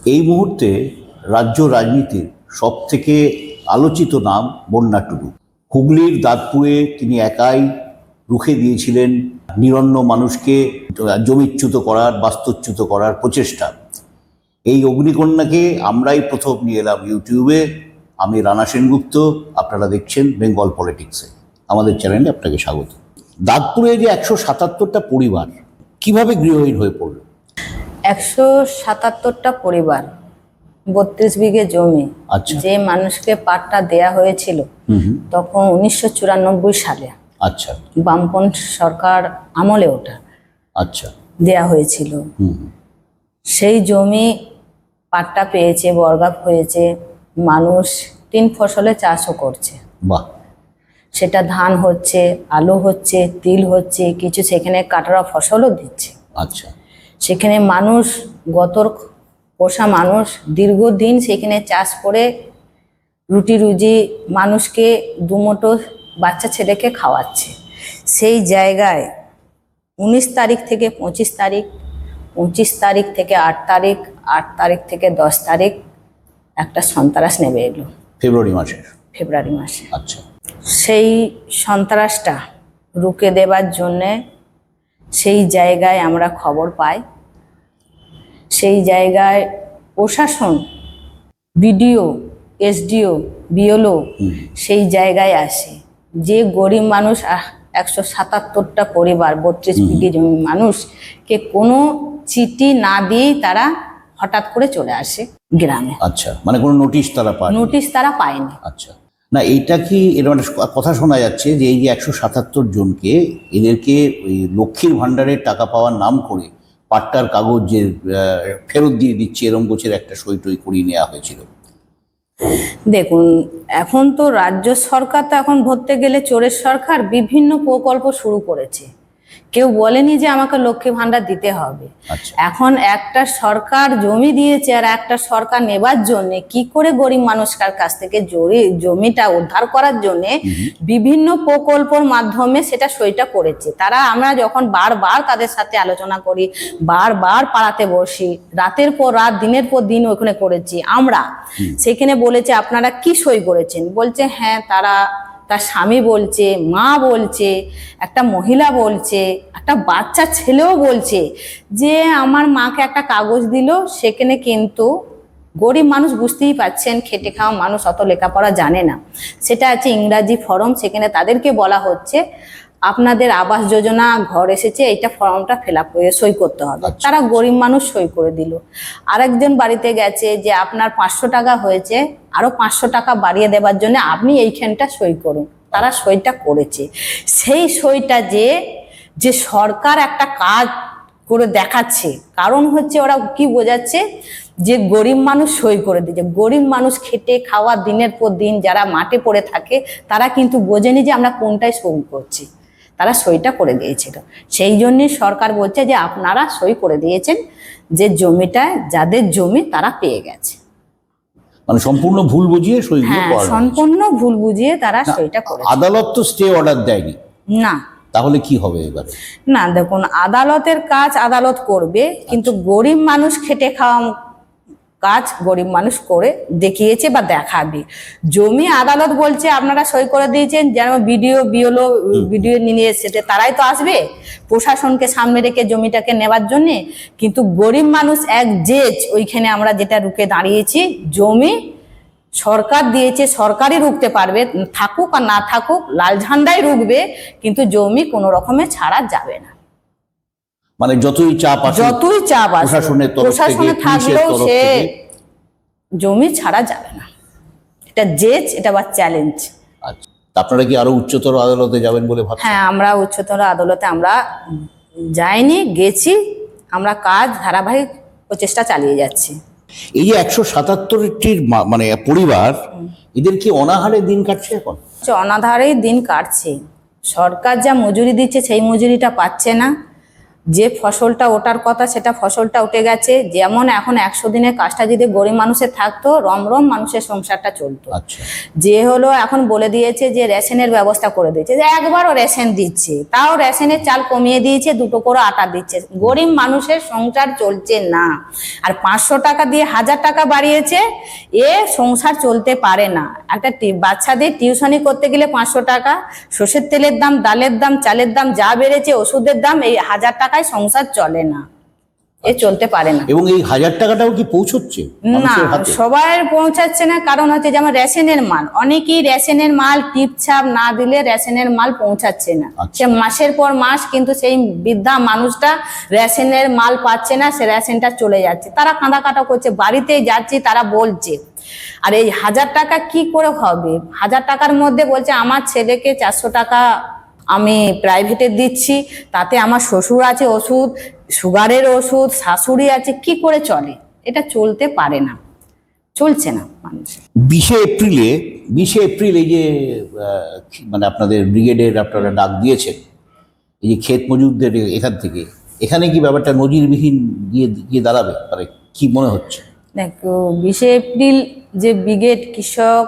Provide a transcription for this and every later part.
এই মুহূর্তে রাজ্য রাজনীতির সবথেকে আলোচিত নাম বন্যা টুডু। হুগলির দাঁতপুরে তিনি একাই রুখে দিয়েছিলেন নিরন্ন মানুষকে জমিচ্যুত করার, বাস্তুচ্যুত করার প্রচেষ্টা। এই অগ্নিকন্যাকে আমরাই প্রথম নিয়ে এলাম ইউটিউবে। আমি রানা সেনগুপ্ত, আপনারা দেখছেন বেঙ্গল পলিটিক্সে। আমাদের চ্যানেলে আপনাকে স্বাগত। দাঁতপুরে যে 177টা পরিবার কিভাবে গৃহহীন হয়ে পড়ল? 177টা পরিবার, 32 বিঘে জমি। আচ্ছা। যে মানুষকে পাট্টা দেয়া হয়েছিল তখন 1994 সালে, আচ্ছা, বামপন্থী সরকার আমলে ওটা আচ্ছা, দেয়া হয়েছিল। সেই জমি পাট্টা পেয়েছে, বর্গা হয়েছে, মানুষ 3 ফসলে চাষও করছে। বাহ। সেটা ধান হচ্ছে, আলু হচ্ছে, তিল হচ্ছে, কিছু সেখানে কাটারা ফসলও দিচ্ছে। আচ্ছা। সেখানে মানুষ, গতর পোষা মানুষ দীর্ঘদিন সেখানে চাষ করে রুটি রুজি মানুষকে দুমুঠো বাচ্চা ছেলেকে খাওয়াচ্ছে। সেই জায়গায় 19 তারিখ থেকে 25 তারিখ, 25 তারিখ থেকে 8 তারিখ, 8 তারিখ থেকে 10 তারিখ একটা সন্ত্রাস নেমে এলো ফেব্রুয়ারি মাসে। আচ্ছা। সেই সন্ত্রাসটা রুখে দেবার জন্যে সেই জায়গায় আমরা খবর পাই। সেই জায়গায় প্রশাসন, বিডিও, এসডিও, বিএলও সেই জায়গায় আসে। যে গরিব মানুষ 177টা পরিবার, 32 বিঘে জমি মানুষকে কোনো চিঠি না দিয়েই তারা হঠাৎ করে চলে আসে গ্রামে। আচ্ছা, মানে কোনো নোটিশ তারা পায়নি? নোটিশ তারা পায়নি। আচ্ছা। না, এইটা কি এরকম কথা শোনা যাচ্ছে যে এই যে 177 জনকে, এদেরকে ওই লক্ষ্মীর ভাণ্ডারের টাকা পাওয়ার নাম করে পাট্টার কাগজ যে ফেরত দিয়ে দিচ্ছে, এরম গোছের একটা সই টই করিয়ে নেওয়া হয়েছিল। দেখুন, এখন তো রাজ্য সরকার তো এখন ধরতে গেলে চোরের সরকার, বিভিন্ন প্রকল্প শুরু করেছে। কেউ বলেনি যে আমাকে লক্ষ্মী ভাণ্ডার দিতে হবে। এখন একটা সরকার জমি দিয়েছে আর একটা সরকার নেবার জন্য কি করে গরিব মানুষের কাছ থেকে জমিটা উদ্ধার করার জন্য বিভিন্ন প্রকল্পের মাধ্যমে সেটা সইটা করেছে তারা। আমরা যখন বারবার তাদের সাথে আলোচনা করি, বারবার পাড়াতে বসি, রাতের পর রাত, দিনের পর দিন ওখানে করেছি আমরা। সেখানে বলেছে আপনারা কি সই করেছেন? বলছে হ্যাঁ, তার স্বামী বলছে, মা বলছে, একটা মহিলা বলছে, একটা বাচ্চা ছেলেও বলছে যে আমার মাকে একটা কাগজ দিল। সেখানে কিন্তু গরিব মানুষ, বুঝতেই পাচ্ছেন, খেটে খাওয়া মানুষ, অত লেখাপড়া জানে না। সেটা আছে ইংরাজি ফর্ম। সেখানে তাদেরকে বলা হচ্ছে আপনাদের আবাস যোজনা ঘর এসেছে, এইটা ফর্মটা ফিল আপ করে সই করতে হবে। তারা গরিব মানুষ সই করে দিল। আরেকজন বাড়িতে গেছে যে আপনার 500 টাকা হয়েছে, আরো 500 টাকা বাড়িয়ে দেবার জন্য আপনি এইখানটা সই করুন। তারা সইটা করেছে। সেই সইটা যে সরকার একটা কাজ করে দেখাচ্ছে, কারণ হচ্ছে ওরা কি বোঝাচ্ছে যে গরিব মানুষ সই করে দিচ্ছে। গরিব মানুষ খেটে খাওয়া দিনের পর দিন যারা মাঠে পড়ে থাকে তারা কিন্তু বোঝেনি যে আমরা কোনটায় সই করছি। তারা সইটা করে দিয়েছিল। সেই জন্যই সরকার বলছে যে আপনারা সই করে দিয়েছেন, যে জমিটা যাদের জমি তারা পেয়ে গেছে। মানে সম্পূর্ণ ভুল বুঝিয়ে সই। হ্যাঁ, সম্পূর্ণ ভুল বুঝিয়ে তারা সইটা করেছে। আদালত তো স্টে অর্ডার দেয়নি। না। তাহলে কি হবে এবারে? না, দেখুন, আদালতের কাজ আদালত করবে, কিন্তু গরিব মানুষ খেটে খাওয়া কাজ গরিব মানুষ করে দেখিয়েছে বা দেখাবে। জমি আদালত বলছে আপনারা সই করে দিয়েছেন, যেন বিডিও, বিএলও, বিডিও নিয়ে এসেছে, তারাই তো আসবে প্রশাসনকে সামনে রেখে জমিটাকে নেবার জন্যে। কিন্তু গরিব মানুষ এক জেজ, ওইখানে আমরা যেটা রুখে দাঁড়িয়েছি, জমি সরকার দিয়েছে, সরকারই রুখতে পারবে, থাকুক আর না থাকুক, লাল ঝান্ডাই রুখবে, কিন্তু জমি কোনো রকমে ছাড়া যাবে না। মানে যতই চাপ আসে প্রশাসনে থাকলেও সে জমি ছাড়া যাবে না। এটা জেজ, এটা বা চ্যালেঞ্জ। আচ্ছা, আপনারা কি আরো উচ্চতর আদালতে যাবেন বলে ভাবছেন? হ্যাঁ, আমরা উচ্চতর আদালতে আমরা যাইনি, গেছি। আমরা কাজ ধারাবাহিক প্রচেষ্টা চালিয়ে যাচ্ছি। এই যে 177টির মানে পরিবার, এদের কি অনাহারে দিন কাটছে এখন? অনাধারেই দিন কাটছে। সরকার যা মজুরি দিচ্ছে সেই মজুরিটা পাচ্ছে না। যে ফসলটা ওঠার কথা সেটা ফসলটা উঠে গেছে। যেমন এখন 100 দিনের কাজটা যদি গরিব মানুষের থাকতো, রমরম মানুষের সংসারটা চলতো। আচ্ছা, যে হলো এখন বলে দিয়েছে যে রেশনের ব্যবস্থা করে দিয়েছে, যে একবারও রেশন দিচ্ছে, তাও রেশনের চাল কমিয়ে দিয়েছে, 2 করে আটা দিচ্ছে। গরিব মানুষের সংসার চলছে না। আর 500 টাকা দিয়ে 1000 টাকা বাড়িয়েছে, এ সংসার চলতে পারে না। একটা বাচ্চাদের টিউশনি করতে গেলে 500 টাকা, সর্ষের তেলের দাম, ডালের দাম, চালের দাম যা বেড়েছে, ওষুধের দাম, এই 1000 টাকায় সংসার চলে না, এ চলতে পারে না। এবং এই 1000 টাকাটাও কি পৌঁছচ্ছে না, মানুষের হাতে? সবাই পৌঁছাচ্ছে না। কারণ হচ্ছে যেমন রেশনের মাল, অনেকেই রেশনের মাল টিপছাপ না দিলে রেশনের মাল পৌঁছাচ্ছে না। সে মাসের পর মাস কিন্তু সেই বৃদ্ধা মানুষটা রেশনের মাল পাচ্ছে না, সে রেশনটা চলে যাচ্ছে। তারা কাঁদাকাটা করছে, বাড়িতে যাচ্ছি তারা বলছে। আর এই 1000 টাকা কি করে হবে? 1000 টাকার মধ্যে বলছে আমার ছেলেকে 400 টাকা আমি প্রাইভেটে দিচ্ছি, তাতে আমার শ্বশুর আছে ওষুধ, সুগারের ওষুধ, শাশুড়ি আছে, কি করে চলে? এটা চলতে পারে না, চলছে না মানুষ। 20শে এপ্রিল এই যে মানে আপনাদের ব্রিগেডের আপনারা ডাক দিয়েছেন, এই যে ক্ষেত মজুরদের এখান থেকে, এখানে কি ব্যাপারটা নজিরবিহীন গিয়ে দাঁড়াবে, মানে কি মনে হচ্ছে? দেখো, 20শে এপ্রিল যে ব্রিগেড, কৃষক,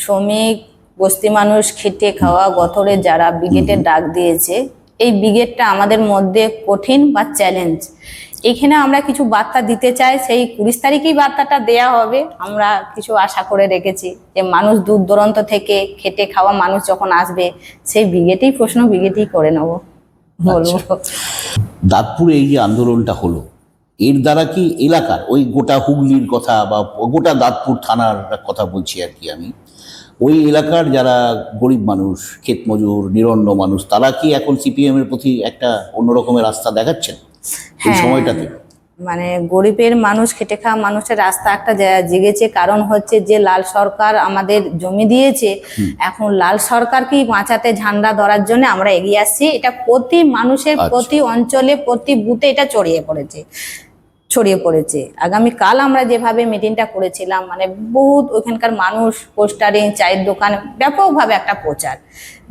শ্রমিক, বস্তি মানুষ, খেটে খাওয়া গথরে যারা ব্রিগেডের ডাক দিয়েছে, এই ব্রিগেডটা আমাদের মধ্যে কঠিন বা চ্যালেঞ্জ। এখানে আমরা কিছু বার্তা দিতে চাই, সেই 20 তারিখেই বার্তাটা দেয়া হবে। আমরা কিছু আশা করে রেখেছি যে মানুষ দূর দূরান্ত থেকে খেটে খাওয়া মানুষ যখন আসবে, সেই ব্রিগেডেই প্রশ্ন ব্রিগেডেই করে নেব বলবো। দাঁতপুরে এই যে আন্দোলনটা হলো, এর দ্বারা কি এলাকার ওই গোটা হুগলির কথা বা গোটা দাঁতপুর থানার কথা বলছি আর কি আমি, ওই এলাকার যারা গরিব মানুষ, ক্ষেত মজুর, নিরন্ন মানুষ, তারা কি এখন সিপিএম এর প্রতি একটা অন্যরকমের আস্থা দেখাচ্ছেন এই সময়টাতে? মানে গরিবের মানুষ, খেটে খাওয়া মানুষের রাস্তা একটা জেগেছে। কারণ হচ্ছে যে লাল সরকার আমাদের জমি দিয়েছে, এখন লাল সরকারকেই বাঁচাতে ঝান্ডা ধরার জন্য আমরা এগিয়ে আসছি। এটা প্রতি মানুষের, প্রতি অঞ্চলে, প্রতি বুথে এটা ছড়িয়ে পড়েছে। আগামীকাল আমরা যেভাবে মিটিংটা করেছিলাম, মানে বহুত ওইখানকার মানুষ, পোস্টারিং, চায়ের দোকান, ব্যাপকভাবে একটা প্রচার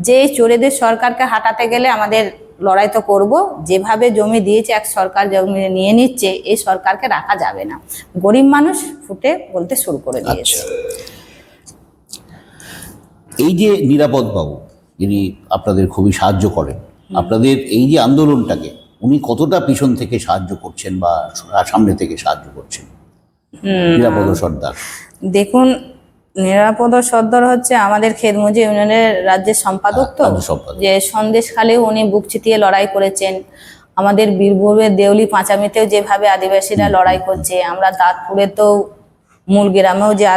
যে চোরেদের সরকারকে হাঁটাতে গেলে আমাদের লড়াই তো করব। যেভাবে জমি দিয়েছে, এক সরকার জমি নিয়ে নিচ্ছে, এই সরকারকে রাখা যাবে না। গরিব মানুষ ফুটে বলতে শুরু করে দিয়েছে। এই যে নিরাপদ বাবু, যিনি আপনাদের খুবই সাহায্য করেন, আপনাদের এই যে আন্দোলনটাকে উনি কতটা পিছন থেকে সাহায্য করছেন বা সামনে থেকে সাহায্য করছেন? নিরাপদ সর্দার, দেখুন, নিরাপদ সর্দার হচ্ছে আমাদের খেতমজুর ইউনিয়নের রাজ্যের সম্পাদক। তো যে সন্দেশখালেও উনি বুক চিতিয়ে লড়াই করেছেন। আমাদের বীরভূমের দেউলি পাঁচামিতেও যেভাবে আদিবাসীরা লড়াই করছে, আমরা দাঁতপুরে তো মূল গ্রামেও যে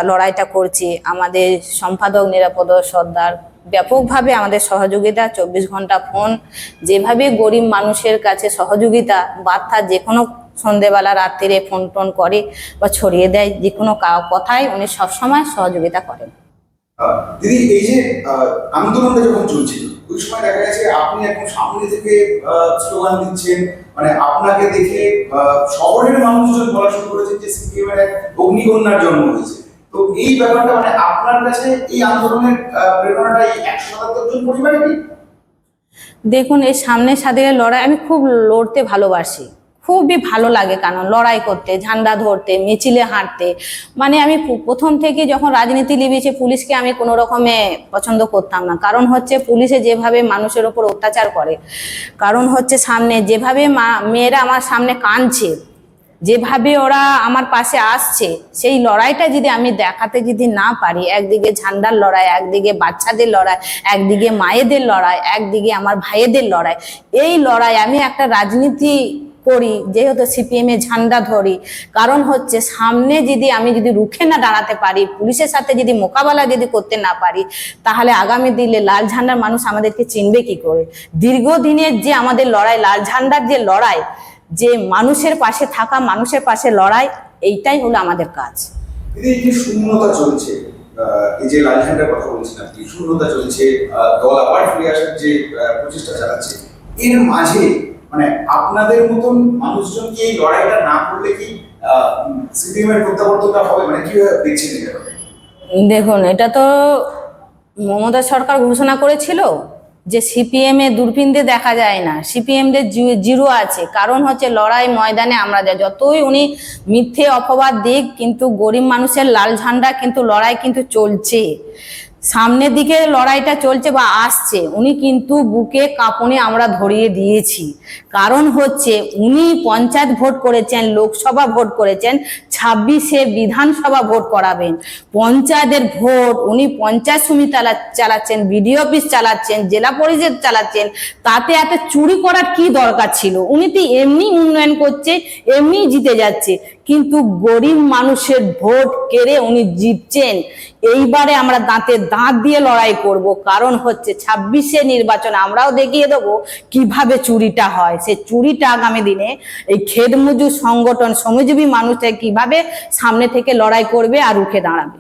লড়াইটা করছি, আমাদের সম্পাদক নিরাপদ সর্দার ব্যাপকভাবে আমাদের সহযোগিতা, 24 ঘন্টা ফোন, যেভাবে গরিব মানুষের কাছে সহযোগিতা বার্তা, যে কোনো সন্ধেবেলা রাত্রিরে ফোন টোন করে বা ছড়িয়ে দেয়, যে কোনো কথায় উনি সবসময় সহযোগিতা করেন। দিদি, এই যে আন্দোলনটা যখন চলছিল, ওই সময় দেখা গেছে আপনি এখন সামনে থেকে স্লোগান দিচ্ছেন, মানে আপনাকে দেখে শহরের মানুষজন বলা শুরু করেছে যে সিপিএম এর এক অগ্নিকন্যার জন্ম হয়েছে। তো এই ব্যাপারটা, মানে আপনার কাছে এই আন্দোলনের প্রেরণাটা এই 177 জন পরিবারে কি? দেখুন, এই সামনের সাথীদের লড়াই আমি খুব লড়তে ভালোবাসি, খুবই ভালো লাগে। কারণ লড়াই করতে, ঝান্ডা ধরতে, মিছিলে হাঁটতে, মানে আমি প্রথম থেকে যখন রাজনীতি লিবিয়েছে, পুলিশকে আমি কোনো রকমে পছন্দ করতাম না। কারণ হচ্ছে পুলিশে যেভাবে মানুষের ওপর অত্যাচার করে, কারণ হচ্ছে সামনে যেভাবে মেয়েরা আমার সামনে কাঁদছে, যেভাবে ওরা আমার পাশে আসছে, সেই লড়াইটা যদি আমি দেখাতে যদি না পারি, একদিকে ঝান্ডার লড়াই, একদিকে বাচ্চাদের লড়াই, একদিকে মায়েদের লড়াই, একদিকে আমার ভাইয়েদের লড়াই, এই লড়াই আমি একটা রাজনীতি করি, যেহেতু সিপিএম এ ঝান্ডা ধরি। কারণ হচ্ছে সামনে যদি আমি রুখে না দাঁড়াতে পারি, পুলিশের সাথে যদি মোকাবেলা যদি করতে না পারি, তাহলে আগামী দিনে লাল ঝান্ডার মানুষ আমাদেরকে চিনবে কি করে? দীর্ঘদিনের যে আমাদের লড়াই, লাল ঝান্ডার যে লড়াই, যে মানুষের পাশে থাকা, মানুষের পাশে লড়াই, এইটাই হলো আমাদের কাজ। এই যে শূন্যতা চলছে, এই যে লাল ঝান্ডার কথা বলছেন আপনি, শূন্যতা চলছে, দল আবার ফিরে আসার যে প্রচেষ্টা চালাচ্ছে, এর মাঝে মানে আপনাদের মতন মানুষজন কি এই লড়াইটা না করলে কি সিপিএম এর প্রত্যাবর্তনটা হবে? মানে কিভাবে দেখছেন এটা? দেখুন, এটা তো মমতা সরকার ঘোষণা করেছিল যে সিপিএম এ দূরবীন দিয়ে দেখা যায় না, সিপিএম দের জিরো আছে। কারণ হচ্ছে লড়াই ময়দানে আমরা যাই, যতই উনি মিথ্যে অপবাদ দিক, কিন্তু গরিব মানুষের লাল ঝান্ডা কিন্তু লড়াই কিন্তু চলছে, সামনের দিকে লড়াইটা চলছে বা আসছে। উনি কিন্তু বুকে কাঁপুনি আমরা ধরিয়ে দিয়েছি। কারণ হচ্ছে উনি পঞ্চায়েত ভোট করেছেন, লোকসভা ভোট করেছেন, 26-এ বিধানসভা ভোট করাবেন। পঞ্চায়েতের ভোট উনি পঞ্চায়েত সমিতি চালাচ্ছেন, বিডিও অফিস চালাচ্ছেন, জেলা পরিষদ চালাচ্ছেন, তাতে এত চুরি করার কি দরকার ছিল? উনি তো এমনি উন্নয়ন করছে, এমনি জিতে যাচ্ছে, কিন্তু গরিব মানুষের ভোট কেড়ে উনি জিতছেন। এইবারে আমরা দাঁতে দাঁত দিয়ে লড়াই করব, কারণ হচ্ছে 26-এ নির্বাচন আমরাও দেখিয়ে দেবো কিভাবে চুরিটা হয়। সে চুরিটা আগামী দিনে এই খেত মজুর সংগঠন, শ্রমজীবী মানুষরা কিভাবে সামনে থেকে লড়াই করবে আর রুখে দাঁড়াবে।